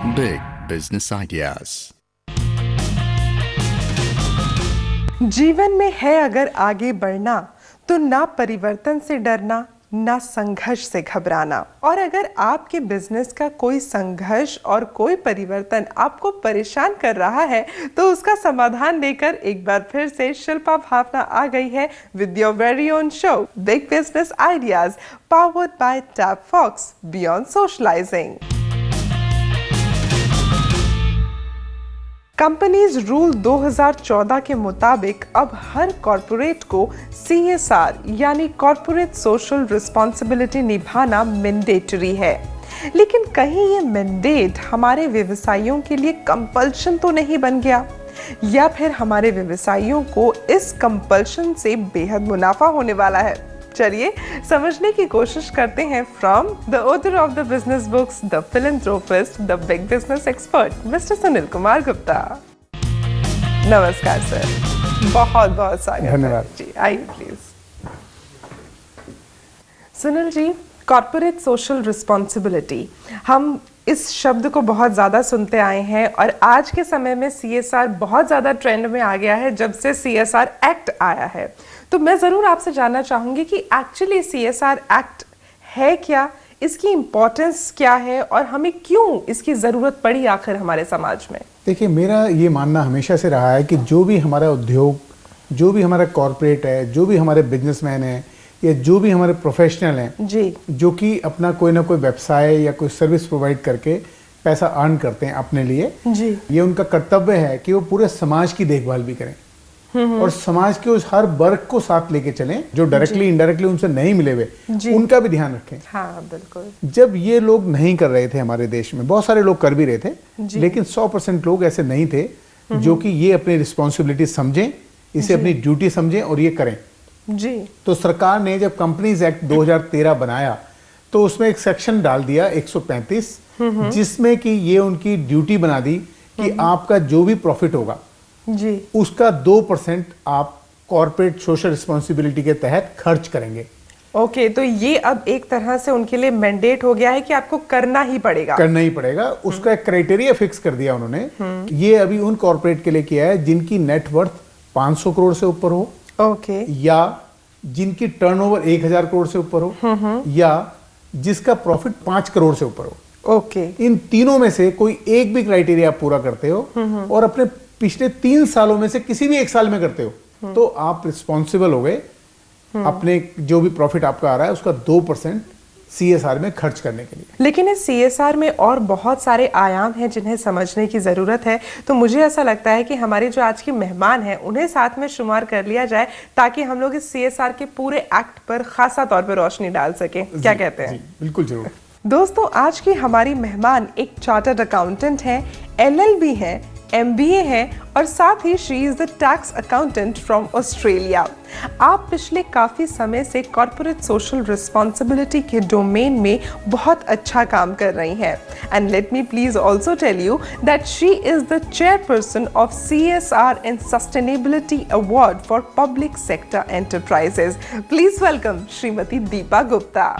Big Business Ideas. जीवन में है अगर आगे बढ़ना तो ना परिवर्तन से डरना ना संघर्ष से घबराना। और अगर आपके बिजनेस का कोई संघर्ष और कोई परिवर्तन आपको परेशान कर रहा है तो उसका समाधान लेकर एक बार फिर से शिल्पा भावना आ गई है with your very own show big business ideas powered by Tab Fox beyond socialising. Companies rule 2014 के मुताबिक अब हर कॉरपोरेट को CSR यानी कॉरपोरेट सोशल रिस्पॉन्सिबिलिटी निभाना मैंडेटरी है। लेकिन कहीं ये मैंडेट हमारे व्यवसायियों के लिए कंपल्शन तो नहीं बन गया, या फिर हमारे व्यवसायियों को इस कंपल्शन से बेहद मुनाफा होने वाला है? चलिए समझने की कोशिश करते हैं from the author of the business books, the philanthropist, the big business expert mister Sunil Kumar Gupta. नमस्कार सर, बहुत बहुत स्वागत। धन्यवाद जी, आइए please. Sunil ji, corporate social responsibility, हम इस शब्द को बहुत ज़्यादा सुनते आए हैं और आज के समय में CSR बहुत ज़्यादा ट्रेंड में आ गया है जब से CSR एक्ट आया है। तो मैं ज़रूर आपसे जानना चाहूँगी कि एक्चुअली CSR एक्ट है क्या, इसकी इम्पोर्टेंस क्या है और हमें क्यों इसकी ज़रूरत पड़ी आखिर हमारे समाज में? देखिए, मेरा ये मानना हमेशा से रहा है कि जो भी हमारा उद्योग, जो भी हमारा कॉर्पोरेट है, जो भी हमारे बिजनेसमैन हैं या जो भी हमारे प्रोफेशनल हैं जी, जो कि अपना कोई ना कोई व्यवसाय या कोई सर्विस प्रोवाइड करके पैसा अर्न करते हैं अपने लिए जी, ये उनका कर्तव्य है कि वो पूरे समाज की देखभाल भी करें और समाज के उस हर वर्ग को साथ लेके चलें जो डायरेक्टली इनडायरेक्टली उनसे नहीं मिले हुए, उनका भी ध्यान रखें। हाँ बिल्कुल। जब ये लोग नहीं कर रहे थे हमारे देश में, बहुत सारे लोग कर भी रहे थे, लेकिन 100% लोग ऐसे नहीं थे जो कि ये अपनी रिस्पॉन्सिबिलिटी समझें, इसे अपनी ड्यूटी समझें और ये करें जी। तो सरकार ने जब कंपनीज एक्ट 2013 बनाया तो उसमें एक सेक्शन डाल दिया 135 जिसमें कि ये उनकी ड्यूटी बना दी कि आपका जो भी प्रॉफिट होगा जी, उसका 2% आप कॉर्पोरेट सोशल रिस्पॉन्सिबिलिटी के तहत खर्च करेंगे। ओके, तो ये अब एक तरह से उनके लिए मैंडेट हो गया है कि आपको करना ही पड़ेगा। करना ही पड़ेगा। उसका एक क्राइटेरिया फिक्स कर दिया उन्होंने। ये अभी उन कॉर्पोरेट के लिए किया है जिनकी नेटवर्थ 500 करोड़ से ऊपर हो, ओके, या जिनकी टर्नओवर 1000 करोड़ से ऊपर हो, या जिसका प्रॉफिट 5 करोड़ से ऊपर हो। ओके, इन तीनों में से कोई एक भी क्राइटेरिया आप पूरा करते हो और अपने पिछले 3 सालों में से किसी भी एक साल में करते हो तो आप रिस्पॉन्सिबल हो गए अपने जो भी प्रॉफिट आपका आ रहा है उसका 2% CSR में खर्च करने के लिए। लेकिन इस CSR में और बहुत सारे आयाम हैं जिन्हें समझने की ज़रूरत है, तो मुझे ऐसा लगता है कि हमारे जो आज के मेहमान हैं उन्हें साथ में शुमार कर लिया जाए ताकि हम लोग इस CSR के पूरे एक्ट पर खासा तौर पर रोशनी डाल सकें। क्या कहते हैं? बिल्कुल जरूर। दोस्तों, आज की हमारी मेहमान एक चार्टर्ड अकाउंटेंट हैं, LLB हैं, MBA है और साथ ही she is the tax accountant from Australia. आप पिछले काफ़ी समय से कॉर्पोरेट सोशल रिस्पॉन्सिबिलिटी के डोमेन में बहुत अच्छा काम कर रही हैं। And let me please also tell you that she is the chairperson of CSR and sustainability award for public sector enterprises. Please welcome Shrimati Deepa Gupta.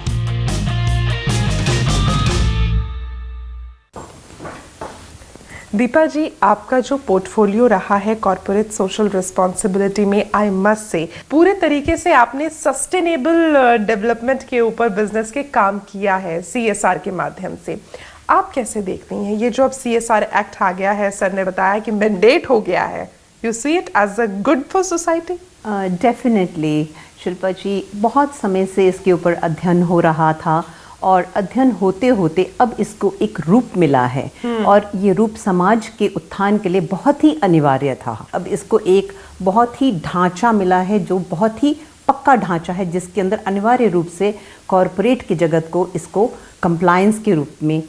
Deepa ji, आपका जो पोर्टफोलियो रहा है कॉर्पोरेट सोशल रिस्पॉन्सिबिलिटी में, आई मस्ट से पूरे तरीके से आपने सस्टेनेबल डेवलपमेंट के ऊपर बिजनेस के काम किया है CSR के माध्यम से। आप कैसे देखती हैं ये जो अब CSR एक्ट आ गया है, सर ने बताया कि मैंडेट हो गया है, you see it as a good for society? Definitely Shilpa ji, बहुत समय से इसके ऊपर अध्ययन हो रहा था और अध्ययन होते होते अब इसको एक रूप मिला है और ये रूप समाज के उत्थान के लिए बहुत ही अनिवार्य था। अब इसको एक बहुत ही ढांचा मिला है जो बहुत ही पक्का ढांचा है जिसके अंदर अनिवार्य रूप से कॉरपोरेट की जगत को इसको कंप्लायंस के रूप में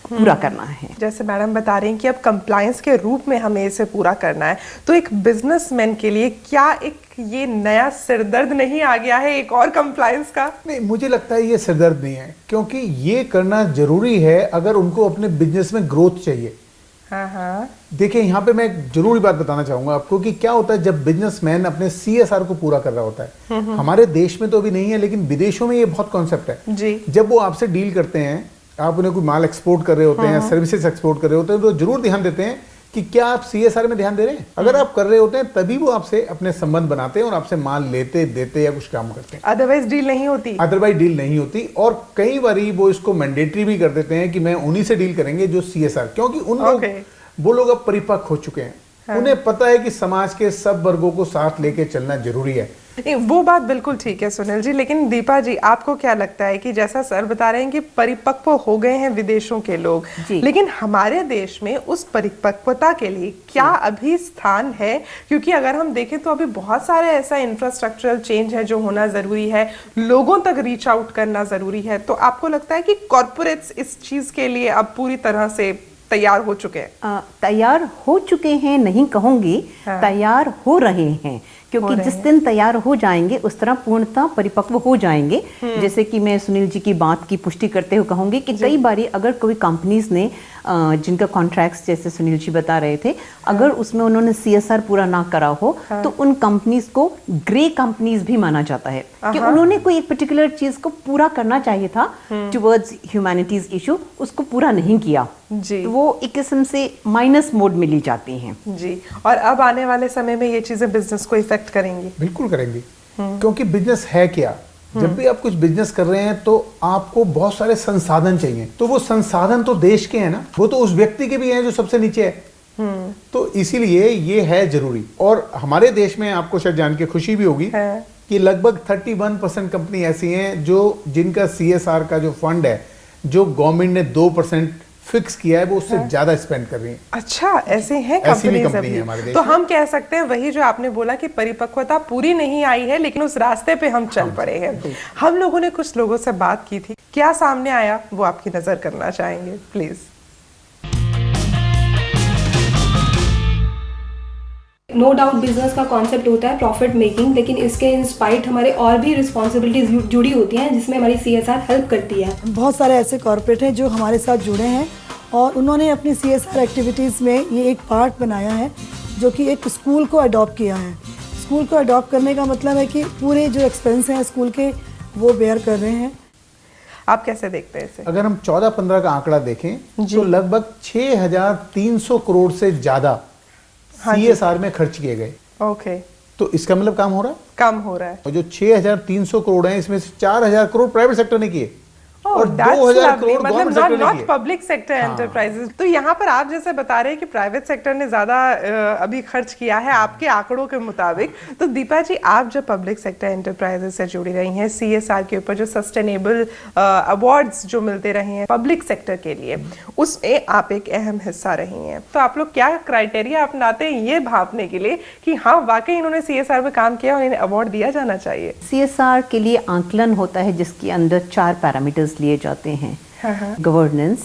पूरा करना है। जैसे मैडम बता रही हैं कि अब कंप्लायंस के रूप में हमें इसे पूरा करना है, तो एक बिजनेसमैन के लिए क्या एक ये नया सिरदर्द नहीं आ गया है एक और कंप्लायंस का? नहीं, मुझे लगता है ये सिरदर्द नहीं है, क्योंकि ये करना जरूरी है अगर उनको अपने बिजनेस में ग्रोथ चाहिए। हाँ। देखिए, यहाँ पे मैं एक जरूरी बात बताना चाहूंगा आपको कि क्या होता है जब बिजनेसमैन अपने CSR को पूरा कर रहा होता है। हमारे देश में तो अभी नहीं है लेकिन विदेशों में ये बहुत कॉन्सेप्ट है जी। जब वो आपसे डील करते हैं आप उन्हें कोई माल एक्सपोर्ट कर रहे होते हैं या सर्विसेज एक्सपोर्ट कर रहे होते हैं तो जरूर ध्यान देते हैं कि क्या आप CSR में ध्यान दे रहे हैं। अगर आप कर रहे होते हैं तभी वो आपसे अपने संबंध बनाते हैं और आपसे माल लेते देते या कुछ काम करते हैं, अदरवाइज डील नहीं होती। अदरवाइज डील नहीं होती। और कई बारी वो इसको मैंडेटरी भी कर देते हैं कि मैं उन्हीं से डील करेंगे जो CSR, क्योंकि उन लोग वो लोग अब परिपक्व हो चुके हैं। उन्हें पता है कि समाज के सब वर्गों को साथ लेके चलना जरूरी है। नहीं, वो बात बिल्कुल ठीक है सुनील जी, लेकिन दीपा जी आपको क्या लगता है कि जैसा सर बता रहे हैं कि परिपक्व हो गए हैं विदेशों के लोग, लेकिन हमारे देश में उस परिपक्वता के लिए क्या अभी स्थान है? क्योंकि अगर हम देखें तो अभी बहुत सारे ऐसा इंफ्रास्ट्रक्चरल चेंज है जो होना जरूरी है, लोगों तक रीच आउट करना जरूरी है। तो आपको लगता है कि कॉर्पोरेट्स इस चीज के लिए अब पूरी तरह से तैयार हो चुके हैं? तैयार हो चुके हैं नहीं कहूंगी, तैयार हो रहे हैं, क्योंकि जिस दिन तैयार हो जाएंगे उस तरह पूर्णतः परिपक्व हो जाएंगे। जैसे कि मैं सुनील जी की बात की पुष्टि करते हुए कहूंगी कि कई बारी अगर कोई कंपनीज ने जिनका कॉन्ट्रैक्ट्स जैसे सुनील जी बता रहे थे, अगर उसमें उन्होंने CSR पूरा ना करा हो तो उन कंपनीज को ग्रे कंपनीज भी माना जाता है कि उन्होंने कोई एक पर्टिकुलर चीज को पूरा करना चाहिए था टुवर्ड्स ह्यूमैनिटीज इशू, उसको पूरा नहीं किया जी, तो वो एक किस्म से माइनस मोड में ली जाती हैं जी। और अब आने वाले समय में ये चीजें बिजनेस को इफेक्ट करेंगी? बिल्कुल करेंगी, क्योंकि बिजनेस है क्या, जब भी आप कुछ बिजनेस कर रहे हैं तो आपको बहुत सारे संसाधन चाहिए, तो वो संसाधन तो देश के हैं ना, वो तो उस व्यक्ति के भी हैं जो सबसे नीचे है। तो इसीलिए ये है जरूरी। और हमारे देश में आपको शायद जान के खुशी भी होगी कि लगभग 31% कंपनी ऐसी हैं जो जिनका CSR का जो फंड है जो गवर्नमेंट ने 2% फिक्स किया है, वो उससे ज्यादा स्पेंड कर रही है। अच्छा, ऐसे हैं कंपनीज अभी? तो हम कह सकते हैं वही जो आपने बोला कि परिपक्वता पूरी नहीं आई है, लेकिन उस रास्ते पे हम चल पड़े हैं। हम लोगों ने कुछ लोगों से बात की थी, क्या सामने आया वो आपकी नजर करना चाहेंगे प्लीज। नो डाउट बिजनेस का कॉन्सेप्ट होता है प्रॉफिट मेकिंग, लेकिन इसके इंस्पाइट हमारे और भी रिस्पॉन्सिबिलिटीज जुड़ी होती हैं जिसमें हमारी CSR हेल्प करती है। बहुत सारे ऐसे कॉर्पोरेट हैं जो हमारे साथ जुड़े हैं और उन्होंने अपनी CSR एक्टिविटीज़ में ये एक पार्ट बनाया है जो कि एक स्कूल को अडॉप्ट किया है। स्कूल को अडॉप्ट करने का मतलब है कि पूरे जो एक्सपेंस हैं स्कूल के वो बेयर कर रहे हैं। आप कैसे देखते हैं इसे? अगर हम 14-15 का आंकड़ा देखें तो लगभग 6,300 करोड़ से ज्यादा CSR में खर्च किए गए। ओके, तो इसका मतलब काम हो रहा है? काम हो रहा है। और जो 6,300 करोड़ हैं इसमें से 4,000 करोड़ प्राइवेट सेक्टर ने किए और 2,000 करोड़ गवर्नमेंट सेक्टर ने किए। Not public sector enterprises. तो यहाँ पर आप जैसे बता रहे हैं कि प्राइवेट सेक्टर ने ज्यादा अभी खर्च किया है आपके आंकड़ों के मुताबिक। तो दीपा जी, आप जब पब्लिक सेक्टर एंटरप्राइजेस से जुड़ी रही हैं, CSR के ऊपर जो सस्टेनेबल अवार्ड्स जो मिलते रहे हैं पब्लिक सेक्टर के लिए, उसमें आप एक अहम हिस्सा रही हैं। तो आप लोग क्या क्राइटेरिया अपनाते हैं ये भापने के लिए कि हाँ वाकई इन्होंने CSR में काम किया और इन्हें अवार्ड दिया जाना चाहिए? CSR के लिए आंकलन होता है जिसके अंदर 4 पैरामीटर्स लिए जाते हैं: governance,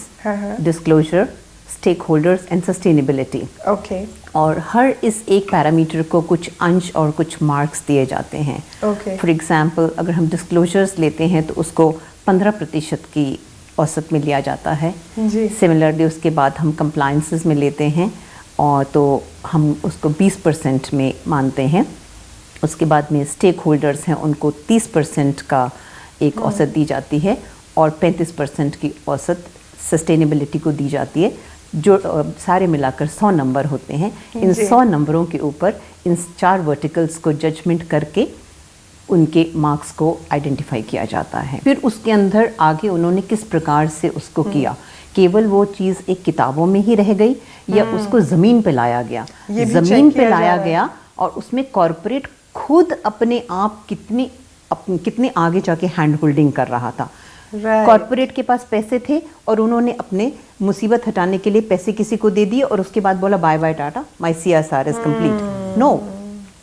disclosure, stakeholders and sustainability. Okay. और हर इस एक पैरामीटर को कुछ अंश और कुछ मार्क्स दिए जाते हैं। फॉर एग्जाम्पल, अगर हम डिस्क्लोजर्स लेते हैं तो उसको 15% की औसत में लिया जाता है। सिमिलरली उसके बाद हम कंप्लायंसेस में लेते हैं और तो हम उसको 20% में मानते हैं। उसके बाद में स्टेक होल्डर्स हैं, उनको 30% का एक औसत दी जाती है और 35% की औसत सस्टेनेबिलिटी को दी जाती है, जो सारे मिलाकर 100 नंबर होते हैं। इन 100 नंबरों के ऊपर इन 4 वर्टिकल्स को जजमेंट करके उनके मार्क्स को आइडेंटिफाई किया जाता है। फिर उसके अंदर आगे उन्होंने किस प्रकार से उसको किया, केवल वो चीज़ एक किताबों में ही रह गई या उसको ज़मीन पे लाया गया? ज़मीन पे लाया गया और उसमें कॉरपोरेट खुद अपने आप कितने आगे जाके हैंड होल्डिंग कर रहा था। कॉर्पोरेट के पास पैसे थे और उन्होंने अपने मुसीबत हटाने के लिए पैसे किसी को दे दिए और उसके बाद बोला bye bye tata, my CSR is complete. No,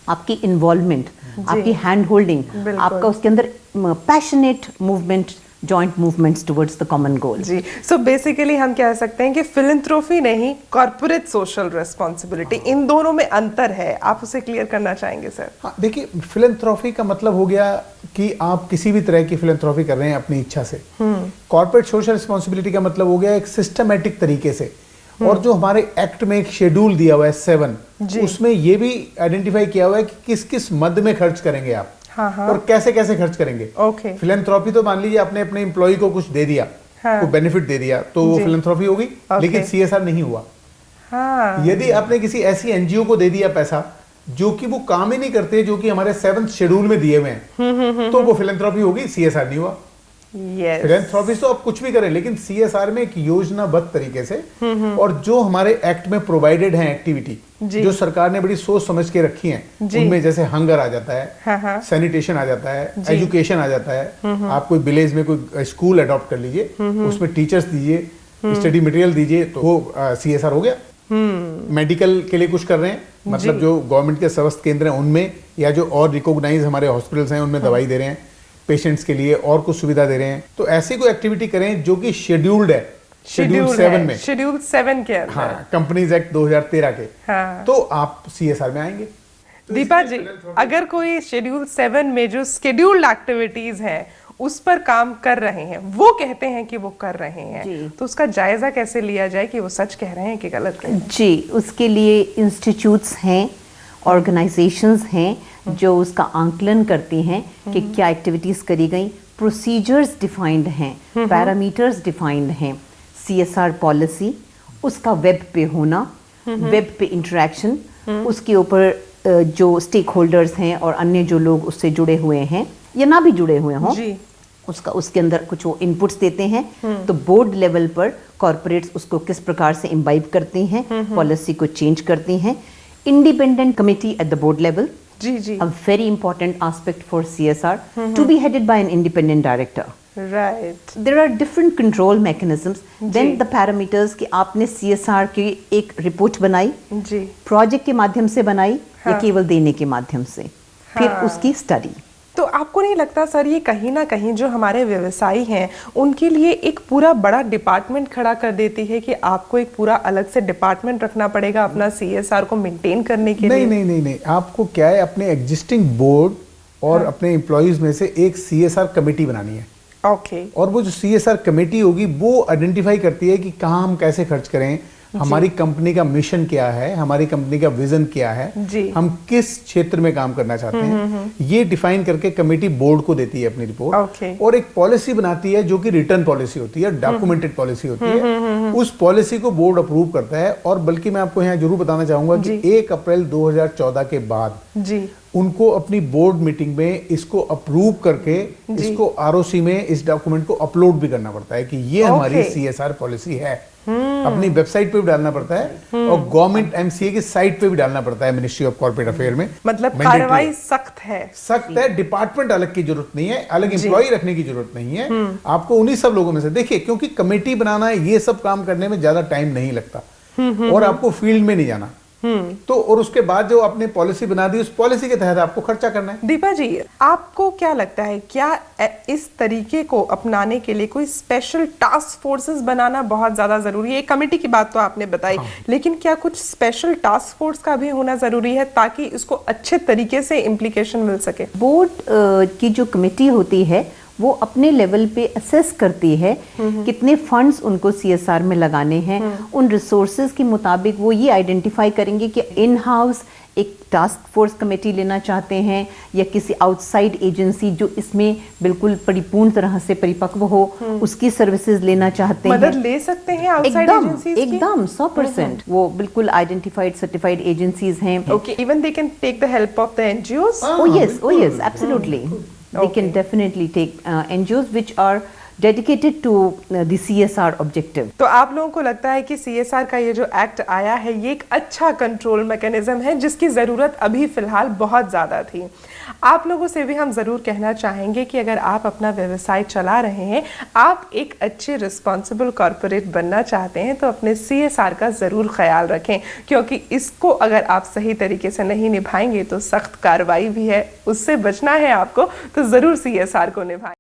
आपकी इन्वॉल्वमेंट, आपकी हैंड होल्डिंग, आपका उसके अंदर passionate movement, joint movements towards the common goal. जी, सो बेसिकली हम कह सकते हैं कि फिलैंथ्रोपी नहीं, कॉर्पोरेट सोशल रिस्पांसिबिलिटी, इन दोनों में अंतर है। आप उसे क्लियर करना चाहेंगे सर? हाँ, देखिए, फिलैंथ्रोपी का मतलब हो गया कि आप किसी भी तरह की फिलैंथ्रोपी कर रहे हैं अपनी इच्छा से। कॉर्पोरेट सोशल रिस्पांसिबिलिटी का मतलब हो गया एक सिस्टमैटिक तरीके से। और जो हमारे एक्ट में एक शेड्यूल दिया हुआ है 7, उसमें ये भी आइडेंटिफाई किया हुआ है कि किस किस मद में खर्च करेंगे आप। और कैसे कैसे खर्च करेंगे। फिलैंथ्रोपी तो मान लीजिए आपने अपने एम्प्लॉय को कुछ दे दिया, हाँ। को बेनिफिट दे दिया तो वो जी। फिलैंथ्रोपी होगी, लेकिन CSR नहीं हुआ। हाँ यदि आपने किसी ऐसी एनजीओ को दे दिया पैसा जो कि वो काम ही नहीं करते, जो कि हमारे 7th शेड्यूल में दिए हुए हैं, तो वो फिलैंथ्रोपी होगी, CSR नहीं हुआ। यस फिलैंथ्रोपी तो आप कुछ भी करें, लेकिन CSR में एक योजनाबद्ध तरीके से, और जो हमारे एक्ट में प्रोवाइडेड है एक्टिविटी, जी। जो सरकार ने बड़ी सोच समझ के रखी है, जी। उनमें जैसे हंगर आ जाता है, हाँ। सैनिटेशन आ जाता है, जी। एजुकेशन आ जाता है। आप कोई विलेज में कोई स्कूल अडॉप्ट कर लीजिए, उसमें टीचर्स दीजिए, स्टडी मटेरियल दीजिए, तो वो CSR हो गया। मेडिकल के लिए कुछ कर रहे हैं, मतलब जो गवर्नमेंट के स्वास्थ्य केंद्र हैं उनमें, या जो और रिकॉग्नाइज हमारे हॉस्पिटल्स हैं उनमें दवाई दे रहे हैं पेशेंट्स के लिए, और कुछ सुविधा दे रहे हैं, तो ऐसी कोई एक्टिविटी करें जो कि शेड्यूल्ड है, शेड्यूल 7 में, शेड्यूल 7 के अंदर। हाँ, कंपनीज एक्ट 2013 के, हाँ। तो आप CSR में आएंगे। दीपा जी, अगर कोई शेड्यूल 7 में जो शेड्यूल्ड एक्टिविटीज हैं उस पर काम कर रहे हैं, वो कहते हैं कि वो कर रहे हैं, जी। तो उसका जायजा कैसे लिया जाए कि वो सच कह रहे हैं कि गलत कह रहे हैं? जी, उसके लिए इंस्टीट्यूट्स हैं, ऑर्गेनाइजेशंस हैं जो उसका आंकलन करती हैं कि क्या एक्टिविटीज़ करी गई, प्रोसीजर्स डिफाइंड हैं, पैरामीटर्स डिफाइंड हैं, CSR पॉलिसी, उसका वेब पे होना, वेब पे इंटरेक्शन, उसके ऊपर जो स्टेक होल्डर्स हैं और अन्य जो लोग उससे जुड़े हुए हैं या ना भी जुड़े हुए हों, जी। उसका उसके अंदर कुछ वो इनपुट्स देते हैं, तो बोर्ड लेवल पर कॉर्पोरेट्स उसको किस प्रकार से इम्बाइब करती हैं, पॉलिसी को चेंज करती हैं। Independent committee at the board level, जी जी, a very important aspect for CSR, to be headed by an independent director. Right. There are different control mechanisms, then the parameters कि आपने CSR की एक report बनाई, जी project के माध्यम से बनाई या केवल देने के माध्यम से, फिर उसकी स्टडी। तो आपको नहीं लगता सर, ये कहीं ना कहीं जो हमारे व्यवसायी हैं उनके लिए एक पूरा बड़ा डिपार्टमेंट खड़ा कर देती है कि आपको एक पूरा अलग से डिपार्टमेंट रखना पड़ेगा अपना CSR को मेंटेन करने के लिए? नहीं, आपको क्या है, अपने एग्जिस्टिंग बोर्ड और अपने एम्प्लॉयज में से एक CSR कमेटी बनानी है। ओके। और वो जो CSR कमेटी होगी वो आइडेंटिफाई करती है कि कहाँ हम कैसे खर्च करें, हमारी कंपनी का मिशन क्या है, हमारी कंपनी का विजन क्या है, जी। हम किस क्षेत्र में काम करना चाहते हैं, ये डिफाइन करके कमेटी बोर्ड को देती है अपनी रिपोर्ट, ओके। और एक पॉलिसी बनाती है जो कि रिटर्न पॉलिसी होती है, डॉक्यूमेंटेड पॉलिसी होती है। उस पॉलिसी को बोर्ड अप्रूव करता है, और बल्कि मैं आपको यहाँ जरूर बताना चाहूंगा कि 1 अप्रैल 2014 के बाद जी उनको अपनी बोर्ड मीटिंग में इसको अप्रूव करके इसको ROC में इस डॉक्यूमेंट को अपलोड भी करना पड़ता है कि ये हमारी CSR पॉलिसी है। अपनी वेबसाइट पे भी डालना पड़ता है, और गवर्नमेंट MCA की साइट पे भी डालना पड़ता है, मिनिस्ट्री ऑफ कॉर्पोरेट अफेयर में। मतलब Mandatory कार्रवाई सख्त है। सख्त है, डिपार्टमेंट अलग की जरूरत नहीं है, अलग एम्प्लॉय रखने की जरूरत नहीं है, आपको उन्हीं सब लोगों में से देखिए, क्योंकि कमेटी बनाना ये सब काम करने में ज्यादा टाइम नहीं लगता, और आपको फील्ड में नहीं जाना, तो और उसके बाद जो आपने पॉलिसी बना दी, उस पॉलिसी के तहत आपको खर्चा करना है। दीपा जी, आपको क्या लगता है, क्या इस तरीके को अपनाने के लिए कोई स्पेशल टास्क फोर्सेस बनाना बहुत ज्यादा जरूरी है? कमेटी की बात तो आपने बताई, लेकिन क्या कुछ स्पेशल टास्क फोर्स का भी होना जरूरी है ताकि इसको अच्छे तरीके से इम्प्लीकेशन मिल सके? बोर्ड की जो कमेटी होती है वो अपने लेवल पे असेस करती है कितने फंड्स उनको CSR में लगाने हैं, उन रिसोर्सेज के मुताबिक वो ये आइडेंटिफाई करेंगे कि इन हाउस एक टास्क फोर्स कमेटी लेना चाहते हैं या किसी आउटसाइड एजेंसी जो इसमें बिल्कुल परिपूर्ण तरह से परिपक्व हो उसकी सर्विसेज लेना चाहते हैं। मदद ले सकते हैं आउटसाइड एजेंसीज की? एकदम 100% वो बिल्कुल आइडेंटिफाइड सर्टिफाइड एजेंसीज हैं। Okay, even they can take the help of the NGOs? Oh yes, absolutely. They can definitely take NGOs which are dedicated to the CSR objective. तो आप लोगों को लगता है कि CSR का ये जो एक्ट आया है ये एक अच्छा कंट्रोल मैकेनिज्म है जिसकी ज़रूरत अभी फ़िलहाल बहुत ज़्यादा थी। आप लोगों से भी हम ज़रूर कहना चाहेंगे कि अगर आप अपना व्यवसाय चला रहे हैं, आप एक अच्छे रिस्पॉन्सिबल कॉरपोरेट बनना चाहते हैं, तो अपने CSR का ज़रूर ख्याल रखें, क्योंकि इसको अगर आप सही तरीके से नहीं निभाएंगे तो सख्त कार्रवाई भी है, उससे बचना है आपको, तो ज़रूर CSR को निभाएं।